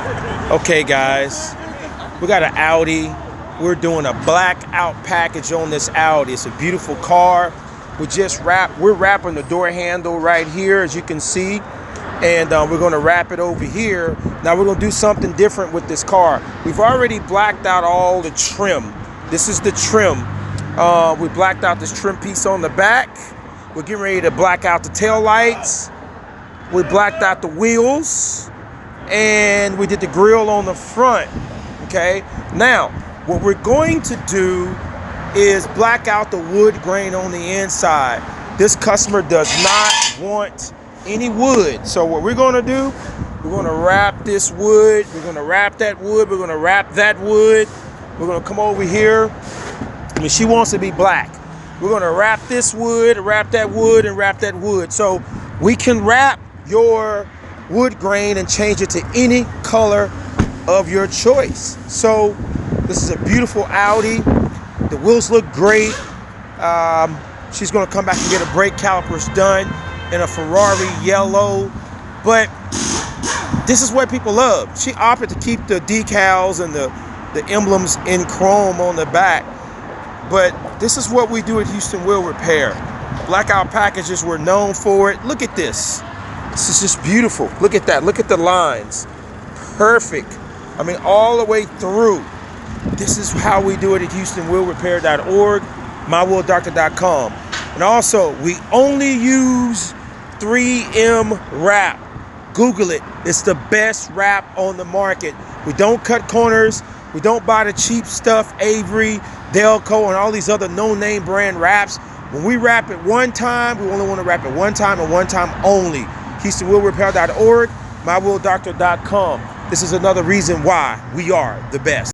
Okay, guys, we got an Audi. We're doing a blackout package on this Audi. It's a beautiful car. We're wrapping the door handle right here, as you can see, and we're going to wrap it over here. Now we're going to do something different with this car. We've already blacked out all the trim. This is the trim. We blacked out this trim piece on the back. We're getting ready to black out the tail lights. We blacked out the wheels, and we did the grill on the front. Okay, now what we're going to do is black out the wood grain on the inside. This customer does not want any wood, so what we're going to do, we're going to wrap this wood, we're going to wrap that wood, we're going to wrap that wood, we're going to come over here. I mean, she wants to be black. We're going to wrap this wood, wrap that wood, and wrap that wood. So we can wrap your wood grain and change it to any color of your choice. So this is a beautiful Audi. The wheels look great. She's going to come back and get her brake calipers done in a Ferrari yellow. But this is what people love. She opted to keep the decals and the emblems in chrome on the back. But this is what we do at Houston Wheel Repair. Blackout packages, we're known for it. Look at this. This is just beautiful. Look at that. Look at the lines. Perfect. I mean, all the way through. This is how we do it at HoustonWheelRepair.org, mywheeldoctor.com. And also, we only use 3M wrap. Google it. It's the best wrap on the market. We don't cut corners. We don't buy the cheap stuff, Avery, Delco, and all these other no-name brand wraps. When we wrap it one time, we only want to wrap it one time and one time only. HoustonWheelRepair.org, mywheeldoctor.com. This is another reason why we are the best.